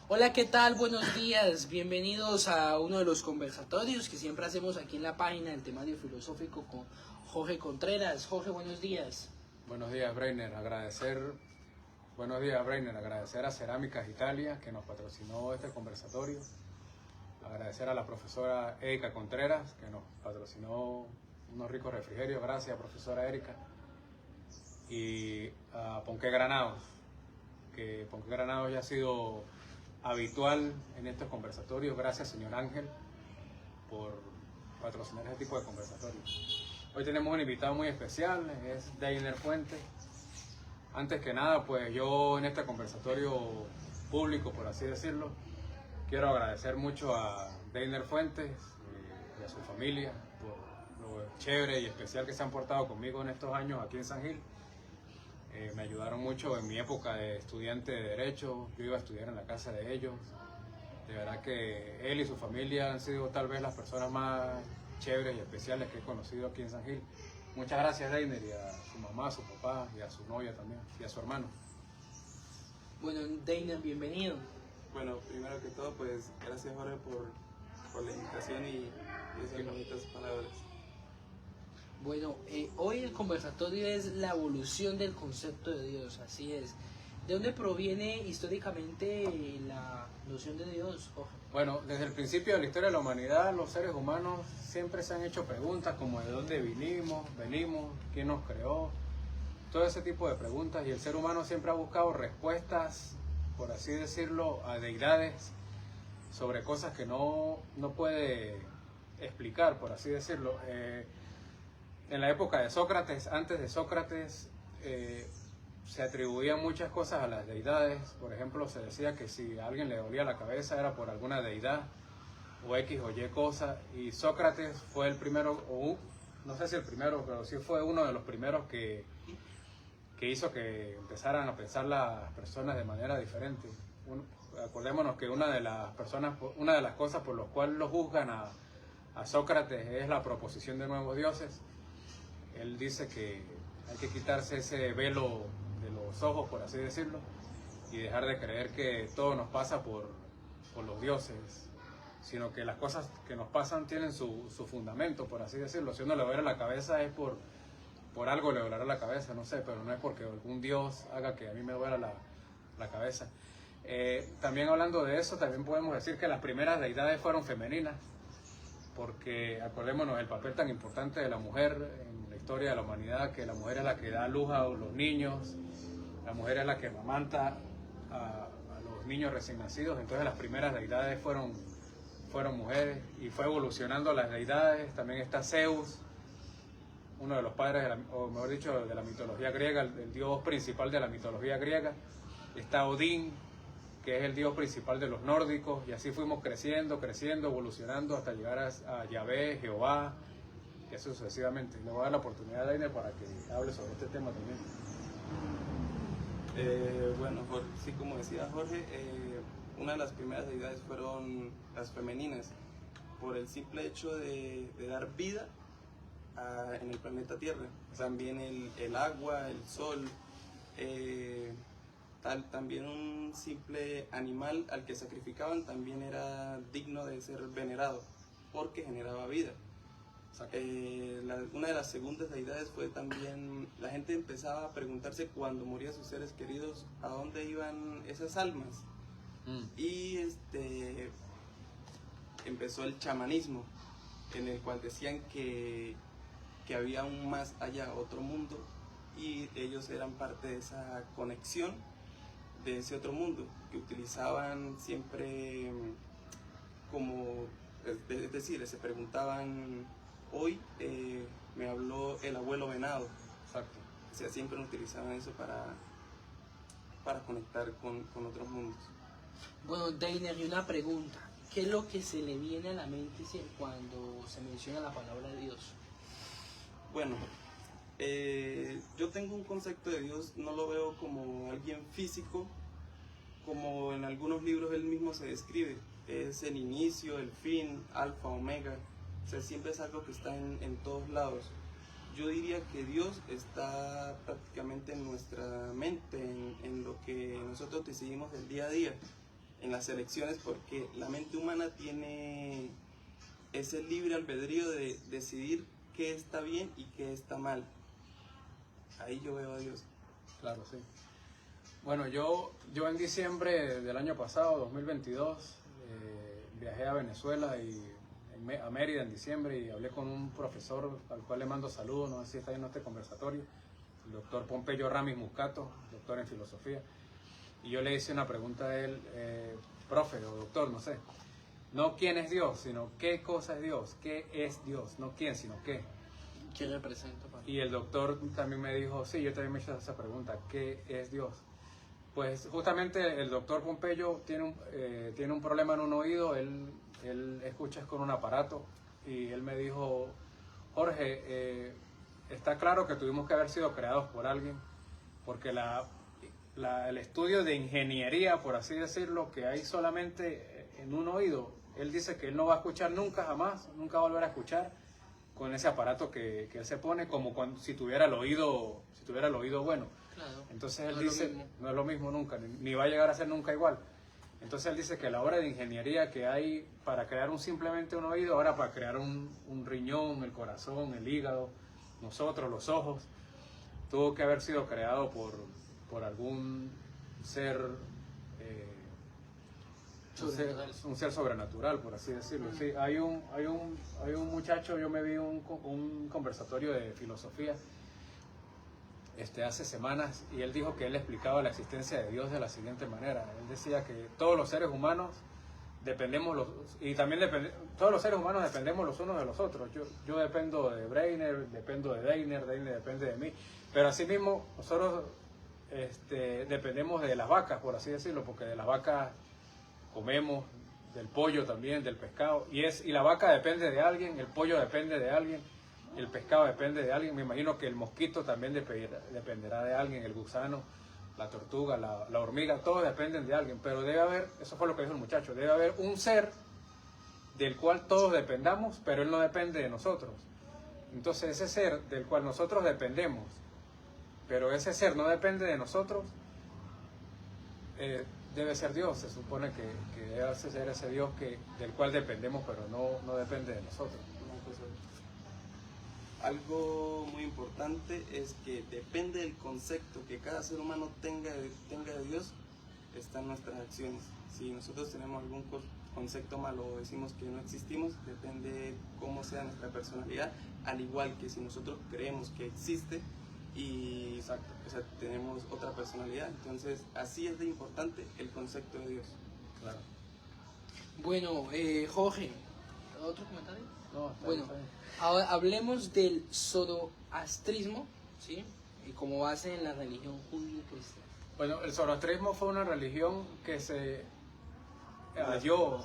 Hola, ¿qué tal? Buenos días. Bienvenidos a uno de los conversatorios que siempre hacemos aquí en la página del temario filosófico con Jorge Contreras. Jorge, buenos días. Buenos días, Breiner. Agradecer a Cerámicas Italia, que nos patrocinó este conversatorio. Agradecer a la profesora Erika Contreras, que nos patrocinó unos ricos refrigerios. Gracias, profesora Erika. Y a Ponqué Granados, que Ponqué Granados ya ha sido habitual en estos conversatorios. Gracias, señor Ángel, por patrocinar este tipo de conversatorios. Hoy tenemos un invitado muy especial, es Deiner Fuentes. Antes que nada, pues yo en este conversatorio público, por así decirlo, quiero agradecer mucho a Deiner Fuentes y a su familia por lo chévere y especial que se han portado conmigo en estos años aquí en San Gil. Me ayudaron mucho en mi época de estudiante de Derecho. Yo iba a estudiar en la casa de ellos. De verdad que él y su familia han sido tal vez las personas más chéveres y especiales que he conocido aquí en San Gil. Muchas gracias, Deiner, y a su mamá, a su papá, y a su novia también, y a su hermano. Bueno, Deiner, bienvenido. Bueno, primero que todo, pues gracias, Jorge, por la invitación y esas bonitas palabras. Bueno, hoy el conversatorio es la evolución del concepto de Dios, así es. ¿De dónde proviene históricamente la noción de Dios, Jorge? Bueno, desde el principio de la historia de la humanidad, los seres humanos siempre se han hecho preguntas como de dónde venimos, quién nos creó, todo ese tipo de preguntas, y el ser humano siempre ha buscado respuestas, por así decirlo, a deidades sobre cosas que no puede explicar, por así decirlo. En la época de Sócrates, antes de Sócrates, se atribuían muchas cosas a las deidades. Por ejemplo, se decía que si a alguien le dolía la cabeza era por alguna deidad o X o Y cosa, y Sócrates fue el primero, o no sé si el primero, pero sí fue uno de los primeros que hizo que empezaran a pensar las personas de manera diferente. Acordémonos que una de las cosas por las cuales lo juzgan a Sócrates es la proposición de nuevos dioses. Él dice que hay que quitarse ese velo de los ojos, por así decirlo, y dejar de creer que todo nos pasa por los dioses, sino que las cosas que nos pasan tienen su fundamento, por así decirlo. Si uno le duele la cabeza es por algo le dolerá la cabeza, no sé, pero no es porque algún dios haga que a mí me duela la cabeza. También hablando de eso, también podemos decir que las primeras deidades fueron femeninas, porque acordémonos el papel tan importante de la mujer en la historia de la humanidad, que la mujer es la que da luz a los niños, la mujer es la que amamanta a los niños recién nacidos. Entonces las primeras deidades fueron mujeres, y fue evolucionando las deidades. También está Zeus, uno de los padres, o mejor dicho, de la mitología griega, el dios principal de la mitología griega. Está Odín, que es el dios principal de los nórdicos, y así fuimos creciendo, evolucionando hasta llegar a Yahvé, Jehová, y así sucesivamente. Le voy a dar la oportunidad a Deiner para que hable sobre este tema también. Bueno, sí, como decía Jorge, una de las primeras deidades fueron las femeninas, por el simple hecho de dar vida en el planeta Tierra. También el agua, el sol, también un simple animal al que sacrificaban también era digno de ser venerado porque generaba vida. Una de las segundas deidades fue también, la gente empezaba a preguntarse cuando morían sus seres queridos a dónde iban esas almas. Y empezó el chamanismo, en el cual decían que había un más allá, otro mundo, y ellos eran parte de esa conexión de ese otro mundo, que utilizaban siempre como, es decir, se preguntaban, hoy me habló el abuelo venado. Exacto. O sea, siempre utilizaban eso para conectar con otros mundos. Bueno, Deiner, y una pregunta. ¿Qué es lo que se le viene a la mente cuando se menciona la palabra de Dios? Bueno, yo tengo un concepto de Dios, no lo veo como alguien físico, como en algunos libros él mismo se describe. Es el inicio, el fin, alfa, omega. O sea, siempre es algo que está en todos lados. Yo diría que Dios está prácticamente en nuestra mente, en lo que nosotros decidimos del día a día, en las elecciones, porque la mente humana tiene ese libre albedrío de decidir qué está bien y qué está mal. Ahí yo veo a Dios. Claro, sí. Bueno, yo en diciembre del año pasado, 2022, viajé a Venezuela y a Mérida en diciembre y hablé con un profesor al cual le mando saludos, no sé si está viendo este conversatorio, el doctor Pompeyo Ramis Muscato, doctor en filosofía. Y yo le hice una pregunta a él, profe o doctor, no sé, no quién es Dios, sino qué cosa es Dios, qué es Dios, no quién, sino qué. ¿Qué representa para Y el doctor también me dijo, sí, yo también me he hecho esa pregunta, ¿qué es Dios? Pues justamente el doctor Pompeyo tiene un problema en un oído, él escucha con un aparato y él me dijo, Jorge, está claro que tuvimos que haber sido creados por alguien, porque el estudio de ingeniería, por así decirlo, que hay solamente en un oído, él dice que él no va a escuchar nunca, jamás, nunca va a volver a escuchar con ese aparato que él se pone, como si tuviera el oído bueno. Claro. Entonces él No es dice, lo mismo. no es lo mismo nunca, ni va a llegar a ser nunca igual. Entonces él dice que la obra de ingeniería que hay para crear simplemente un oído, ahora para crear un riñón, el corazón, el hígado, nosotros, los ojos, tuvo que haber sido creado por algún ser, un ser sobrenatural, por así decirlo. Sí, hay un muchacho, yo me vi un conversatorio de filosofía hace semanas y él dijo que él explicaba la existencia de Dios de la siguiente manera. Él decía que todos los seres humanos todos los seres humanos dependemos los unos de los otros. Yo dependo de Breiner, dependo de Deiner depende de mí, pero asimismo nosotros dependemos de las vacas, por así decirlo, porque de las vacas comemos, del pollo también, del pescado, y la vaca depende de alguien, el pollo depende de alguien, el pescado depende de alguien. Me imagino que el mosquito también dependerá de alguien, el gusano, la tortuga, la hormiga, todos dependen de alguien, pero debe haber, eso fue lo que dijo el muchacho, debe haber un ser del cual todos dependamos, pero él no depende de nosotros. Entonces ese ser del cual nosotros dependemos, pero ese ser no depende de nosotros, debe ser Dios. Se supone que debe ser ese Dios del cual dependemos, pero no depende de nosotros. Algo muy importante es que depende del concepto que cada ser humano tenga de Dios, están nuestras acciones. Si nosotros tenemos algún concepto malo o decimos que no existimos, depende cómo sea nuestra personalidad, al igual que si nosotros creemos que existe y o sea, tenemos otra personalidad. Entonces, así es de importante el concepto de Dios. Claro. Bueno, Jorge, ¿otro comentario? No, está Bueno, bien. ahora hablemos del zoroastrismo, ¿sí? Y como base en la religión judío-cristiana. Bueno, el zoroastrismo fue una religión que se halló,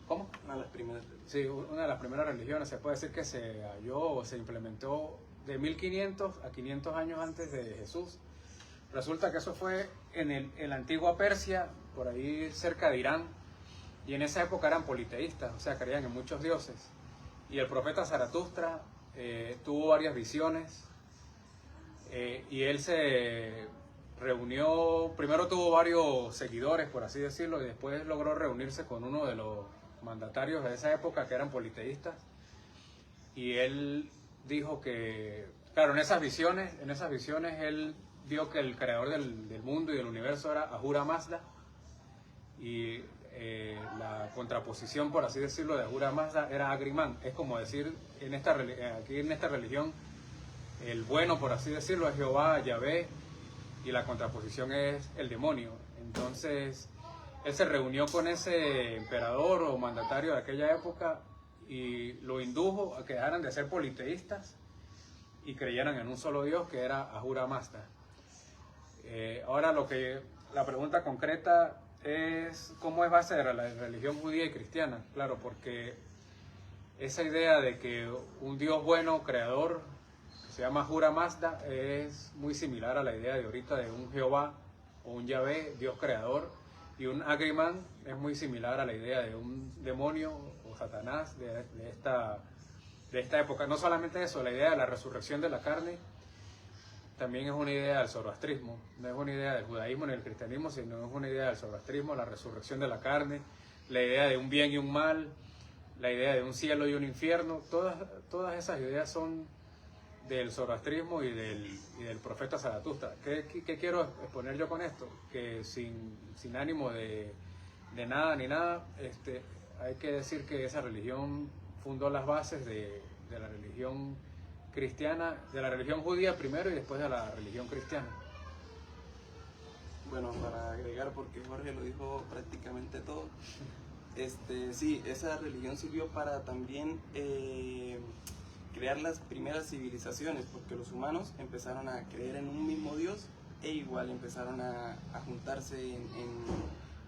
¿cómo? Una de las primeras. Sí, una de las primeras religiones, se puede decir que se halló o se implementó de 1500 a 500 años antes de Jesús. Resulta que eso fue en la antigua Persia, por ahí cerca de Irán, y en esa época eran politeístas, o sea, creían en muchos dioses. Y el profeta Zaratustra tuvo varias visiones, y él se reunió, primero tuvo varios seguidores, por así decirlo, y después logró reunirse con uno de los mandatarios de esa época que eran politeístas, y él dijo que, claro, en esas visiones él vio que el creador del mundo y del universo era Ahura Mazda, y la contraposición, por así decirlo, de Ahura Mazda era Agrimán. Es como decir, aquí en esta religión, el bueno, por así decirlo, es Jehová, Yahvé, y la contraposición es el demonio. Entonces, él se reunió con ese emperador o mandatario de aquella época y lo indujo a que dejaran de ser politeístas y creyeran en un solo Dios, que era Ahura Mazda. Ahora la pregunta concreta es cómo es base de la religión judía y cristiana. Claro, porque esa idea de que un Dios bueno, creador, que se llama Ahura Mazda, es muy similar a la idea de ahorita de un Jehová o un Yahvé, Dios creador, y un Agrimán es muy similar a la idea de un demonio o Satanás de esta época. No solamente eso, la idea de la resurrección de la carne también es una idea del zoroastrismo, no es una idea del judaísmo ni del cristianismo, sino es una idea del zoroastrismo, la resurrección de la carne, la idea de un bien y un mal, la idea de un cielo y un infierno, todas esas ideas son del zoroastrismo y del profeta Zaratustra. ¿Qué quiero exponer yo con esto? Que sin ánimo de nada ni nada, hay que decir que esa religión fundó las bases de la religión cristiana, de la religión judía primero y después de la religión cristiana. Bueno, para agregar, porque Jorge lo dijo prácticamente todo, sí, esa religión sirvió para también crear las primeras civilizaciones, porque los humanos empezaron a creer en un mismo Dios e igual empezaron a juntarse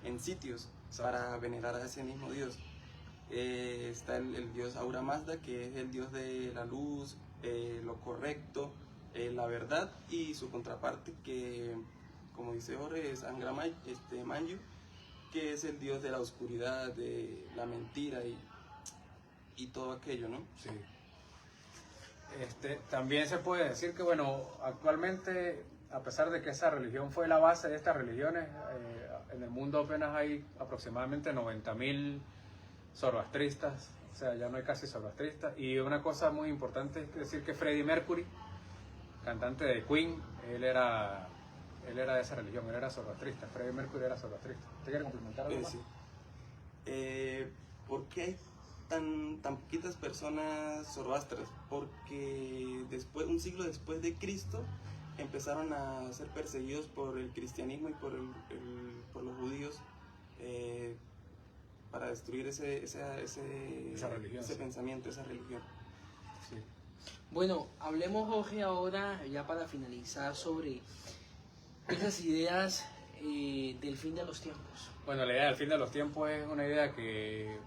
en sitios para venerar a ese mismo Dios. Está el dios Ahura Mazda, que es el dios de la luz, lo correcto, la verdad, y su contraparte, que como dice Jorge, es Angra Mainyu, que es el dios de la oscuridad, de la mentira y todo aquello, ¿no? Sí. También se puede decir que, bueno, actualmente, a pesar de que esa religión fue la base de estas religiones, en el mundo apenas hay aproximadamente 90.000 zoroastristas, o sea, ya no hay casi zoroastristas. Y una cosa muy importante es decir que Freddie Mercury, cantante de Queen, él era de esa religión, él era zoroastrista. Freddie Mercury era zoroastrista. ¿Usted quiere complementar algo más? Sí. ¿Por qué hay tan poquitas personas zoroastras? Porque un siglo después de Cristo empezaron a ser perseguidos por el cristianismo y por los judíos, para destruir esa religión, ese pensamiento, esa religión. Sí. Bueno, hablemos, Jorge, ahora, ya para finalizar, sobre esas ideas del fin de los tiempos. Bueno, la idea del fin de los tiempos es una idea que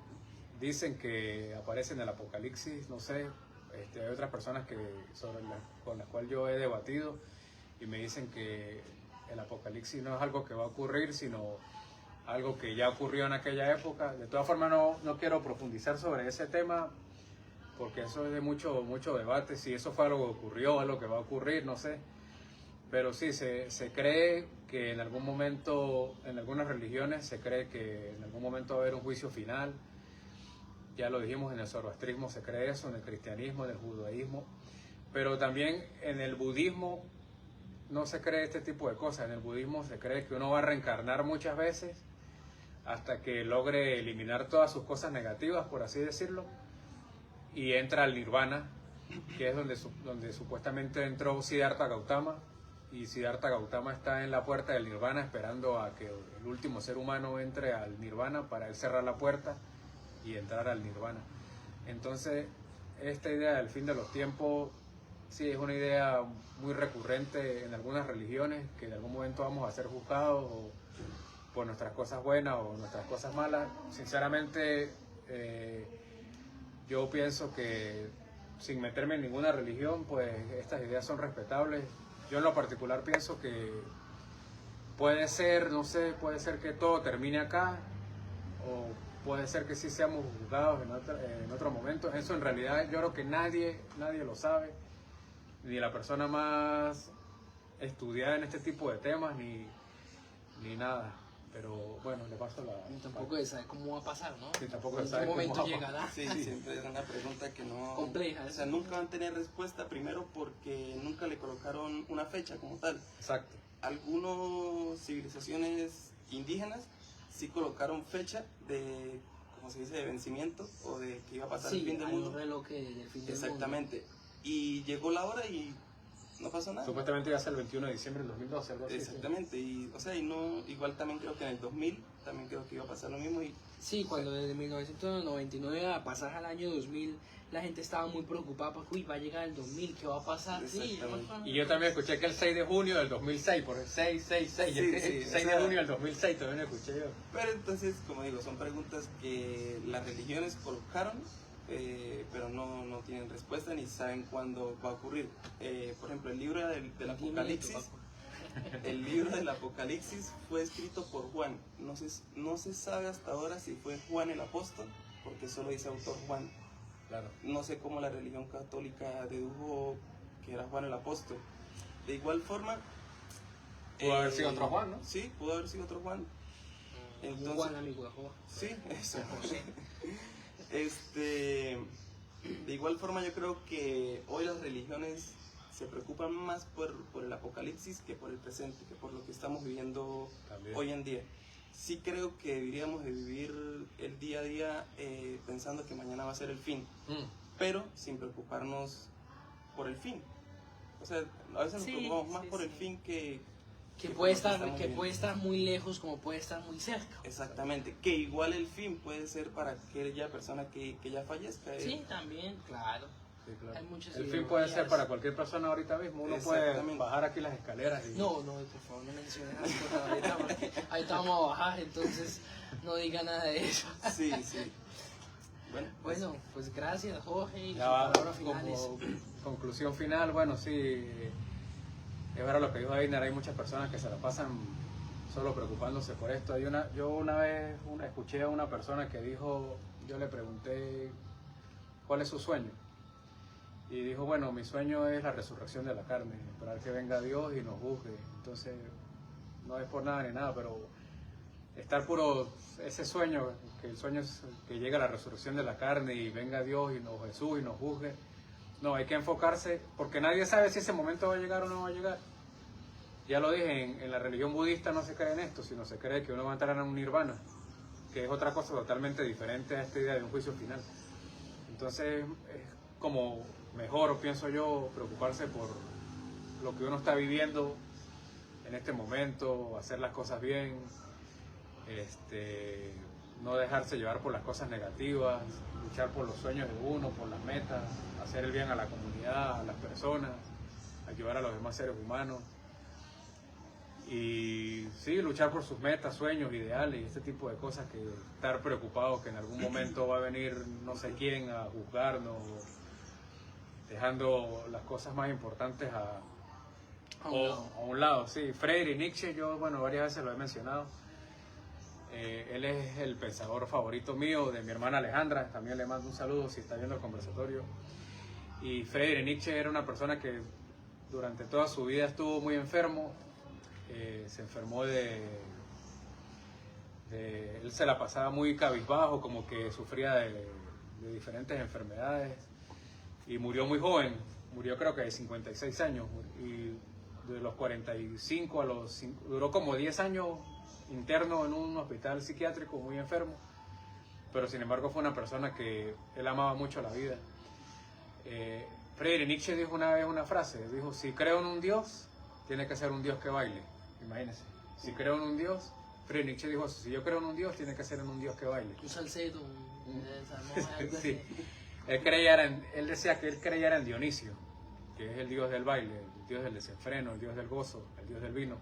dicen que aparece en el Apocalipsis, no sé, hay otras personas con las cuales yo he debatido y me dicen que el Apocalipsis no es algo que va a ocurrir, sino algo que ya ocurrió en aquella época. De todas formas, no quiero profundizar sobre ese tema, porque eso es de mucho debate, si eso fue algo que ocurrió, algo que va a ocurrir, no sé. Pero sí, se cree que en algún momento, en algunas religiones, se cree que en algún momento va a haber un juicio final. Ya lo dijimos, en el zoroastrismo se cree eso, en el cristianismo, en el judaísmo. Pero también en el budismo no se cree este tipo de cosas. En el budismo se cree que uno va a reencarnar muchas veces hasta que logre eliminar todas sus cosas negativas, por así decirlo, y entra al nirvana, que es donde supuestamente entró Siddhartha Gautama, y Siddhartha Gautama está en la puerta del nirvana esperando a que el último ser humano entre al nirvana para él cerrar la puerta y entrar al nirvana. Entonces, esta idea del fin de los tiempos, sí, es una idea muy recurrente en algunas religiones, que en algún momento vamos a ser juzgados por nuestras cosas buenas o nuestras cosas malas. Sinceramente, yo pienso que, sin meterme en ninguna religión, pues estas ideas son respetables. Yo en lo particular pienso que puede ser, no sé, puede ser que todo termine acá, o puede ser que sí seamos juzgados en otro momento. Eso en realidad yo creo que nadie lo sabe, ni la persona más estudiada en este tipo de temas, ni nada. Pero bueno, le paso la... Tampoco se sabe cómo va a pasar, ¿no? Sí, tampoco ¿En se sabe qué momento cómo va a llegará? Sí, siempre es una pregunta que no... compleja. O sea, nunca van a tener respuesta, primero porque nunca le colocaron una fecha como tal. Exacto. Algunas civilizaciones indígenas sí colocaron fecha de, como se dice, de vencimiento o de que iba a pasar el fin del mundo. Sí, hay un reloj del fin del mundo. Exactamente. Y llegó la hora y no pasó nada. Supuestamente iba a ser el 21 de diciembre del 2012, algo así. Exactamente. Y, o sea, y no, igual también creo que en el 2000 también creo que iba a pasar lo mismo. Sí, cuando desde 1999 a pasar al año 2000 la gente estaba muy preocupada porque uy, va a llegar el 2000, ¿qué va a pasar? Sí, y yo también escuché que el 6 de junio del 2006, por el 666, el 6 de junio del 2006 también lo escuché yo. Pero entonces, como digo, son preguntas que las religiones colocaron, pero no tienen respuesta ni saben cuándo va a ocurrir. Por ejemplo, el libro del Apocalipsis. El libro del Apocalipsis fue escrito por Juan. No se sabe hasta ahora si fue Juan el apóstol, porque solo dice autor Juan. Claro. No sé cómo la religión católica dedujo que era Juan el apóstol. De igual forma... Pudo haber sido otro Juan, ¿no? Sí, pudo haber sido otro Juan. Entonces, Juan, amigo de Jehová. sí, eso. José. De igual forma yo creo que hoy las religiones se preocupan más por el apocalipsis que por el presente, que por lo que estamos viviendo También. hoy en día. Sí creo que deberíamos de vivir el día a día pensando que mañana va a ser el fin, pero sin preocuparnos por el fin. O sea, a veces nos Sí, preocupamos más sí, por el sí. fin que Que por puede lo estar, estamos que viviendo. puede estar muy lejos como puede estar muy cerca. Exactamente, que igual el fin puede ser para aquella persona que ya fallezca. Sí, también, claro. Sí, claro. Hay muchas El fin puede ser ideologías. para cualquier persona ahorita mismo. Uno puede Exactamente. bajar aquí las escaleras y... No, no, por favor, no menciones las cosas ahorita, porque ahorita vamos a bajar, entonces no diga nada de eso. Sí, sí. Bueno, pues gracias, Jorge, y sus Ya va, palabras finales. como conclusión final, bueno, sí, es verdad lo que dijo Einer, hay muchas personas que se la pasan solo preocupándose por esto. Yo una vez escuché a una persona que dijo, yo le pregunté cuál es su sueño, y dijo, bueno, mi sueño es la resurrección de la carne, esperar que venga Dios y nos juzgue. Entonces, no es por nada ni nada, pero estar puro ese sueño, que el sueño es que llegue la resurrección de la carne y venga Dios y nos Jesús y nos juzgue. No, hay que enfocarse, porque nadie sabe si ese momento va a llegar o no va a llegar. Ya lo dije, en la religión budista no se cree en esto, sino se cree que uno va a entrar en un nirvana, que es otra cosa totalmente diferente a esta idea de un juicio final. Entonces, es como mejor, pienso yo, preocuparse por lo que uno está viviendo en este momento, hacer las cosas bien, no dejarse llevar por las cosas negativas, luchar por los sueños de uno, por las metas, hacer el bien a la comunidad, a las personas, ayudar a los demás seres humanos. Y sí, luchar por sus metas, sueños, ideales y este tipo de cosas, que estar preocupado que en algún momento va a venir no sé quién a juzgarnos, dejando las cosas más importantes a un lado. Sí, Friedrich Nietzsche, yo varias veces lo he mencionado. Él es el pensador favorito mío, de mi hermana Alejandra, también le mando un saludo si está viendo el conversatorio. Y Friedrich Nietzsche era una persona que durante toda su vida estuvo muy enfermo. Se enfermó él se la pasaba muy cabizbajo, como que sufría de diferentes enfermedades, y murió muy joven, murió creo que de 56 años, y de los 45 a los duró como 10 años interno en un hospital psiquiátrico, muy enfermo, pero sin embargo fue una persona que él amaba mucho la vida. Friedrich Nietzsche dijo una vez una frase, dijo: si creo en un Dios, tiene que ser un Dios que baile. Imagínense, si creo en un Dios, Friedrich Nietzsche dijo eso, si yo creo en un Dios, tiene que ser en un Dios que baile. Un salcedo, algo así. Sí. Él decía que él creía en Dionisio, que es el dios del baile, el dios del desenfreno, el dios del gozo, el dios del vino.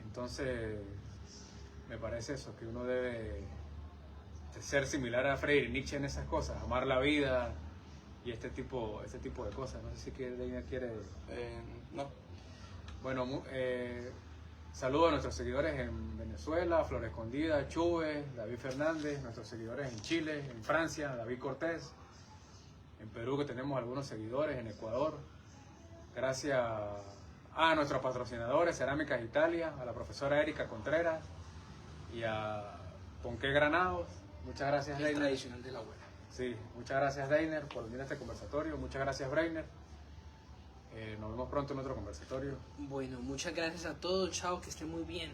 Entonces, me parece eso, que uno debe de ser similar a Friedrich Nietzsche en esas cosas, amar la vida y este tipo de cosas. No sé si Deina quiere... No. Bueno, saludo a nuestros seguidores en Venezuela, Flor Escondida, Chuve, David Fernández, nuestros seguidores en Chile, en Francia, David Cortés, en Perú, que tenemos algunos seguidores, en Ecuador. Gracias a nuestros patrocinadores, Cerámicas Italia, a la profesora Erika Contreras y a Ponqué Granados. Muchas gracias, El Deiner. tradicional de la abuela. Sí, muchas gracias, Deiner, por venir a este conversatorio. Muchas gracias, Breiner. Nos vemos pronto en otro conversatorio. Bueno, muchas gracias a todos, chao, que estén muy bien.